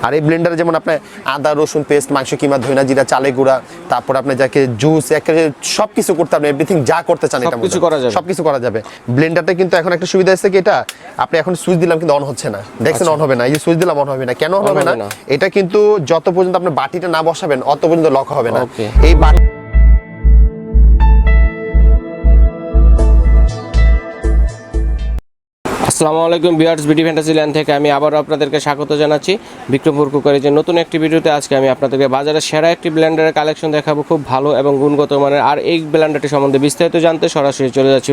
আর এই ব্লেন্ডারে যেমন আপনার আদা রসুন পেস্ট, মাংস কিমা, ধইনা জিরা, চালের গুঁড়া, তারপর আপনি যাকে জুস একেবারে সবকিছু করতে পারবেন, এভরিথিং যা করতে চান এটা সবকিছু করা যাবে। ব্লেন্ডারটা কিন্তু এখন একটা সুবিধা আছে কি, এটা আপনি এখন সুইচ দিলাম কিন্তু অন হচ্ছে না, দেখছেন অন হবে না, এই যে সুইচ দিলাম অন হবে না, কেন অন হবে না? এটা কিন্তু যত পর্যন্ত আপনি বাটিটা না বসাবেন অত পর্যন্ত লক হবে না। এই আসসালামু আলাইকুম ভিউয়ার্স, বিডি ফ্যান্টাসিল্যান্ড থেকে আমি আবারও আপনাদেরকে স্বাগত জানাচ্ছি বিক্রমপুর কুকারের নতুন একটি ভিডিওতে। আজকে আমি আপনাদেরকে বাজারের সেরা একটি ব্লেন্ডারের কালেকশন দেখাবো, খুব ভালো এবং গুণগত মানের। আর এই ব্লেন্ডারটি সম্বন্ধে বিস্তারিত জানতে সরাসরি চলে যাচ্ছি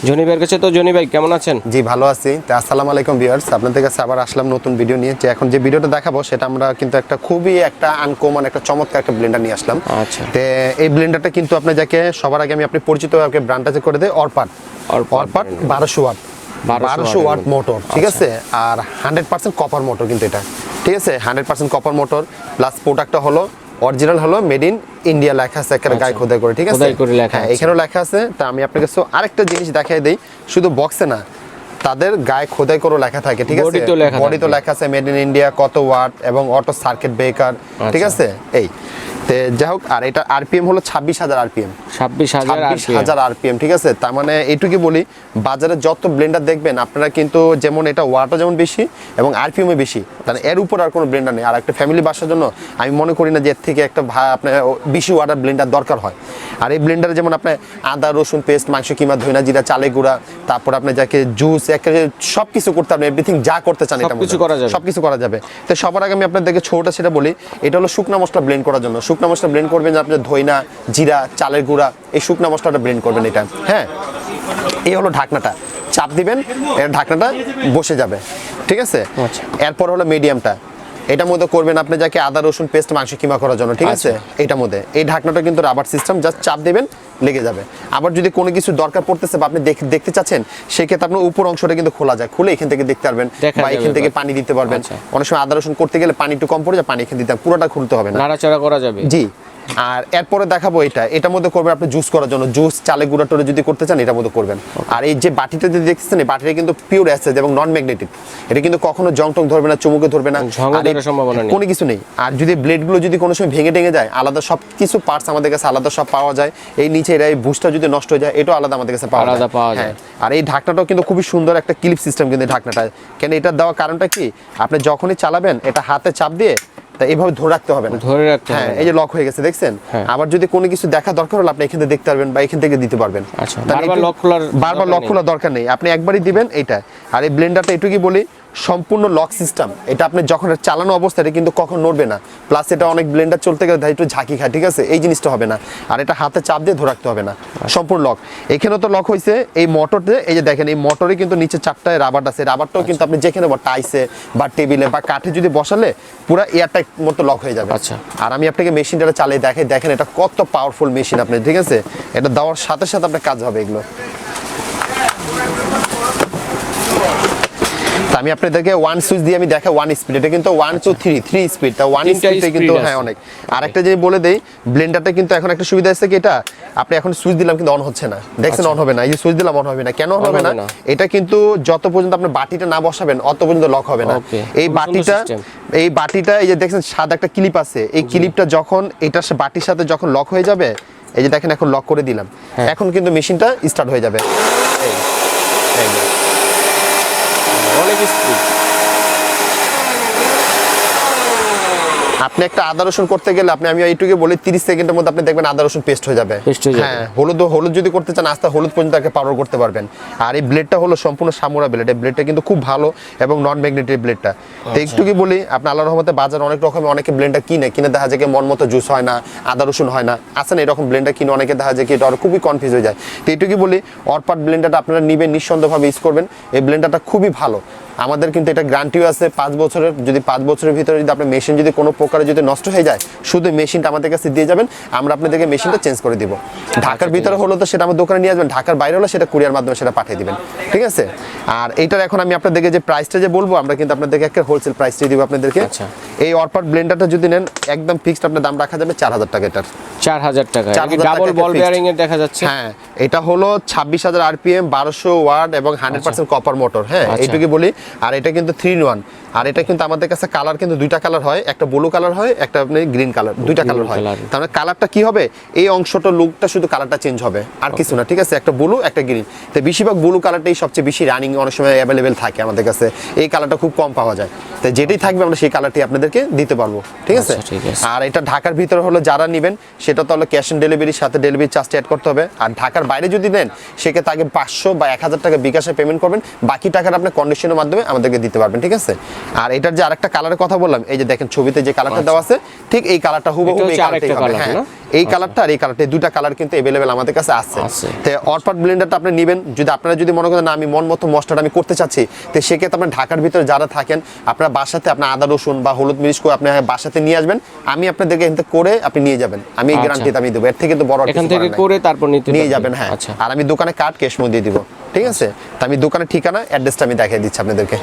জনি ভাইয়ের কাছে। তো জনি ভাই কেমন আছেন? জি ভালো আছি। তো আসসালামু আলাইকুম ভিউয়ার্স, আপনাদের কাছে আবার আসলাম নতুন ভিডিও নিয়ে। যে এখন যে ভিডিওটা দেখাবো সেটা আমরা কিন্তু একটা খুবই একটা আনকমন একটা চমৎকার একটা ব্লেন্ডার নিয়ে আসলাম। আচ্ছা, তো এই ব্লেন্ডারটা কিন্তু আপনি যাকে সবার আগে আমি আপনি পরিচিত ব্র্যান্ডটা করে দেয় অরপাট 1200 ওয়াট 1200 ওয়াট মোটর, ঠিক আছে। আর 100% কপার মোটর কিন্তু এটা, ঠিক আছে। 100% কপার মোটর প্লাস প্রোডাক্টটা হলো অরিজিনাল, হলো মেড ইন ইন্ডিয়া লেখা আছে, একটা গায়ে খোদাই করে, ঠিক আছে। হ্যাঁ, এখানেও লেখা আছে। তা আমি আপনাকে আরেকটা জিনিস দেখাই দেই, শুধু বক্সে না, তাদের গায়ে খোদাই করে লেখা থাকে, ঠিক আছে। বডি তো লেখা আছে মেড ইন ইন্ডিয়া, কত ওয়াট এবং অটো সার্কিট ব্রেকার, ঠিক আছে। এই যাই হোক, আর এটা আরপিএম হলো 26,000 আরপিএম, 26,000 আরপিএম, ঠিক আছে। তার মানে এইটুকু বলি, বাজারে যত ব্লেন্ডার দেখবেন আপনারা কিন্তু যেমন এটা ওয়াটও যেমন বেশি এবং আরপিএমও বেশি, তাহলে এর উপর আর কোনো ব্লেন্ডার নেই। আর একটা ফ্যামিলি বাসার জন্য আমি মনে করি না যে এর থেকে একটা আপনার বেশি ওয়াটার ব্লেন্ডার দরকার হয়। আর এই ব্লেন্ডারে যেমন আপনার আদা রসুন পেস্ট, মাংস কিমা, ধইনা জিরা, চালের গুঁড়া, তারপর আপনি যাকে জুস একেবারে সবকিছু করতে পারবেন, এভরিথিং যা করতে চান এটা সবকিছু করা যাবে। তো সবার আগে আমি আপনাদেরকে ছোটটা সেটা বলি, এটা হলো শুকনা মশলা ব্লেন্ড করার জন্য। শুকনা মশলা ব্লেন্ড করবেন যে আপনি ধইনা জিরা, চালের গুঁড়া, এই শুকনা মশলাটা ব্লেন্ড করবেন এটা। হ্যাঁ, এই হলো ঢাকনাটা, চাপ দিবেন, এর ঢাকনাটা বসে যাবে, ঠিক আছে। এরপর হলো মিডিয়ামটা, এটার মধ্যে করবেন আপনি যাকে আদা রসুন পেস্ট, মাংস কিমা করার জন্য, ঠিক আছে। এটার মধ্যে এই ঢাকনাটা কিন্তু রাবার সিস্টেম, জাস্ট চাপ দিবেন লেগে যাবে। আবার যদি কোনো কিছু দরকার পড়তেছে বা আপনি দেখতে চাচ্ছেন, সেক্ষেত্রে আপনার উপর অংশটা কিন্তু খোলা যায়, খুলে এখান থেকে দেখতে পারবেন বা এখান থেকে পানি দিতে পারবেন। অনেক সময় আদা রসুন করতে গেলে পানি একটু কম পড়ে যায়, পানি এখানে দিতে পুরোটা খুলতে হবে না, নাড়াচাড়া করা যাবে। জি। আর এরপরে দেখাবো এটার মধ্যে করবেন আপনি জুস করার জন্য, জুস চালের গুঁড়া টোরে যদি করতে চান এটার মধ্যে করবেন। আর এই যে বাটিটা যদি দেখতেছেন, এই বাটিটা কিন্তু পিওর অ্যাসিড এবং নন ম্যাগনেটিক, এটা কিন্তু কখনো জং টং ধরবে না, চুমুকে ধরবে না, কোনো কিছু নেই। আর যদি ব্লেডগুলো যদি কোনো সময় ভেঙে টেঙে যায়, আলাদা সব কিছু পার্টস আমাদের কাছে আলাদা সব পাওয়া যায়। এই নিচে এই বুশটা যদি নষ্ট হয়ে যায়, এটাও আলাদা আমাদের কাছে পাওয়া যায়। আর এই ঢাকনাটাও কিন্তু খুবই সুন্দর একটা ক্লিপ সিস্টেম কিন্তু ঢাকনাটা। কেন এটা দেওয়ার কারণটা কি, আপনি যখনই চালাবেন এটা হাতে চাপ দিয়ে এইভাবে ধরে রাখতে হবে না, হ্যাঁ, এই যে লক হয়ে গেছে দেখছেন। আবার যদি কোনো কিছু দেখা দরকার হলে আপনি এখান থেকে দেখতে পারবেন বা এখান থেকে দিতে পারবেন। বারবার লক খোলার দরকার নেই, আপনি একবারই দিবেন এইটা। আর এই ব্লেন্ডারটা এটুকুই বলি, সম্পূর্ণ লক সিস্টেম, এটা আপনি যখন চালানো অবস্থায় এটা কিন্তু কখন নড়বে না। প্লাস এটা অনেক ব্লেন্ডার চলতে গেলে একটু ঝাঁকি খায়, ঠিক আছে, এই জিনিসটা হবে না। আর এটা হাতে চাপ দিয়ে ধরে রাখতে হবে না, সম্পূর্ণ লক। এখানেও তো লক হয়েছে এই মোটরতে, এই যে দেখেন এই মোটরে কিন্তু নিচে 4টা রাবার আছে, রাবারটাও কিন্তু আপনি যেখানে টাইসে বা টেবিলে বা কাঠে যদি বসালে পুরো এয়ারটাইট মতো লক হয়ে যাবে। আর আমি আপনাকে মেশিনটা চালিয়ে দেখাই, দেখেন এটা কত পাওয়ারফুল মেশিন আপনি, ঠিক আছে। এটা দেওয়ার সাথে সাথে আপনার কাজ হবে এগুলো। আমি আপনাদেরকে ওয়ান সুইচ দিয়ে আমি দেখাই ওয়ান স্পিড, এটা কিন্তু 1 2 3 স্পিড, তা ওয়ান স্পিডে কিন্তু হ্যাঁ অনেক। আর একটা জিনিস বলে দেই, ব্লেন্ডারটা কিন্তু এখন একটা সুবিধা আছে কি, এটা আপনি এখন সুইচ দিলাম কিন্তু অন হচ্ছে না, দেখছেন অন হবে না, এই যে সুইচ দিলাম অন হবে না, কেন অন হবে না? এটা কিন্তু যত পর্যন্ত আপনি বাটিটা না বসাবেন অত পর্যন্ত লক হবে না। এই বাটিটা এই যে দেখছেন সাদা একটা ক্লিপ আছে, এই ক্লিপটা যখন এটা বাটির সাথে যখন লক হয়ে যাবে, এই যে দেখেন এখন লক করে দিলাম, এখন কিন্তু মেশিনটা স্টার্ট হয়ে যাবে। আপনি একটা আদা রসুন করতে গেলে আমি এইটুকু বলি 30 সেকেন্ডের মধ্যে আপনি দেখবেন আদা রসুন পেস্ট হয়ে যাবে। হ্যাঁ, হলুদ যদি করতে চান আস্তে হলুদ পর্যন্ত পাউডার করতে পারবেন। আর এই ব্লেডটা হলো সম্পূর্ণ সামুরা ব্লেড, এই ব্লেডটা কিন্তু খুব ভালো এবং নন ম্যাগনেটিক ব্লেডটা। তো একটুকি বলি, আপনি আল্লাহর রহমতে বাজার অনেক রকমের অনেকে ব্লেন্ডার কিনে দেখা যায় মন মতো জুস হয় না, আদা রসুন হয় না, আছে না এরকম ব্লেন্ডার কিনে অনেকে দেখা যায় কি এটা খুবই কনফিউজ হয়ে যায়। তো এইটুকুই বলি, অরপাট ব্লেন্ডারটা আপনারা নিবেন, নিঃসন্দেহভাবে ইউজ করবেন। এই ব্লেন্ডারটা খুবই ভালো, আমাদের কিন্তু এটা গ্যারান্টিও আছে 5 বছরের। যদি 5 বছরের ভিতরে যদি আপনার মেশিন যদি কোনো প্রকারে যদি নষ্ট হয়ে যায়, শুধু মেশিনটা আমাদের কাছে দিয়ে যাবেন, আমরা আপনাদেরকে মেশিনটা চেঞ্জ করে দিব। ঢাকার ভিতরে হলো তো সেটা আমার দোকানে নিয়ে আসবেন, ঢাকার বাইরে হলে সেটা কুরিয়ার মাধ্যমে সেটা পাঠিয়ে দিবেন, ঠিক আছে। আর এইটার এখন আমি আপনাদেরকে যে প্রাইসটা যে বলবো, আমরা কিন্তু আপনাদেরকে একটা হোলসেল প্রাইসটাই দিব আপনাদেরকে। এই অরপাট ব্লেন্ডারটা যদি নেন একদম ফিক্সড আপনার দাম রাখা যাবে 4000 টাকা। এটার 4000 টাকা, ডাবল বল বেয়ারিং এর দেখা যাচ্ছে। হ্যাঁ, এটা হলো 26,000 আরপিএম, 1200 ওয়াট এবং 100% কপার মোটর। হ্যাঁ, এইটুকুই বলি। আর এটা কিন্তু 3 in 1, আর এটা কিন্তু আমাদের কাছে কালার কিন্তু দুইটা কালার হয়, একটা ব্লু কালার হয়, একটা আপনি গ্রিন কালার, দুইটা কালার হয়। তার মানে কালারটা কি হবে, এই অংশটা লুকটা শুধু কালারটা চেঞ্জ হবে আর কিছু না, ঠিক আছে, একটা ব্লু একটা গ্রিন। তো বেশিরভাগ ব্লু কালারটাই সবচেয়ে বেশি রানিং অনেক সময় অ্যাভেলেবেল থাকে আমাদের কাছে, এই কালারটা খুব কম পাওয়া যায়। তো যেটাই থাকবে আমরা সেই কালারটি আপনাদেরকে দিতে পারবো, ঠিক আছে। আর এটা ঢাকার ভিতরে হলো যারা নেবেন সেটা তো হলো ক্যাশ অন ডেলিভারির সাথে ডেলিভারি চার্জটা অ্যাড করতে হবে। আর ঢাকার বাইরে যদি নেন সেক্ষেত্রে আগে 500 বা 1000 টাকা বিকাশে পেমেন্ট করবেন, বাকি টাকাটা আপনি কন্ডিশনের মাধ্যমে আমাদেরকে দিতে পারবেন, ঠিক আছে। আর এটার যে আরেকটা কালারের কথা বললাম, এই যে দেখেন ছবিতে যে কালারটা দেওয়া আছে ঠিক এই কালারটা হুবহু এই কালারটাই হবে। হ্যাঁ, এই কালারটা আর এই কালারটা, দুইটা কালার কিন্তু अवेलेबल আমাদের কাছে আছে। তো অরপাট ব্লেন্ডারটা আপনি নেবেন, যদি আপনারা যদি মনে করেন না আমি মন মতো মশলাটা আমি করতে চাচ্ছি, তো সেক্ষেত্রে আপনার ঢাকার ভিতরে যারা থাকেন আপনার বাসাতে আপনার আদা রসুন বা হলুদ মরিচ করে আপনি বাসাতে নিয়ে আসবেন, আমি আপনাদেরকে এখান থেকে করে আপনি নিয়ে যাবেন, আমি গ্যারান্টিতে আমি দেবো, এর থেকে তো বড় এখান থেকে করে তারপর নিয়ে যাবেন। হ্যাঁ, আর আমি দোকানে কার্ড ক্যাশ মধ্যে দিয়ে দিব, ঠিক আছে। তো আমি দোকানের ঠিকানা অ্যাড্রেসটা আমি দেখিয়ে দিচ্ছি আপনাদেরকে।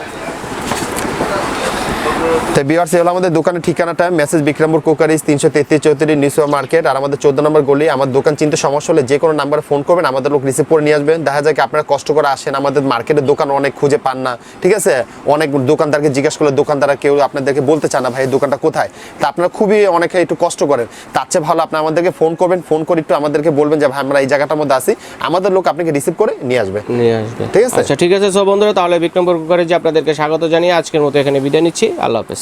তো ভিউয়ার্স, এই হলো আমাদের দোকানের ঠিকানাটা, মেসেজ বিক্রমপুর কোকারিজ 333-34 নিউসুয়া মার্কেট, আর আমাদের 14 নম্বর গলি। আমার দোকান চিনতে সমস্যা হলে যে কোনো নাম্বারে ফোন করবেন, আমাদের লোক রিসিভ করে নিয়ে আসবেন। দেখা যায় কি আপনারা কষ্ট করে আসেন, আমাদের মার্কেটের দোকান অনেক খুঁজে পান না, ঠিক আছে। অনেক দোকানদারকে জিজ্ঞেস করলে দোকানদাররা কেউ আপনাদেরকে বলতে চান না ভাই এই দোকানটা কোথায়। তা আপনারা খুবই অনেকে একটু কষ্ট করেন, তার চেয়ে ভালো আপনি আমাদেরকে ফোন করবেন, ফোন করে একটু আমাদেরকে বলবেন যে ভাই আমরা এই জায়গাটার মধ্যে আছি, আমাদের লোক আপনাকে রিসিভ করে নিয়ে আসবে, ঠিক আছে। আচ্ছা ঠিক আছে সব বন্ধুরা, তাহলে বিক্রমপুর কোকারিজে আপনাদেরকে স্বাগত জানিয়ে আজকের মতো এখানে বিদায় নিচ্ছি। আল্লাহ হাফেজ।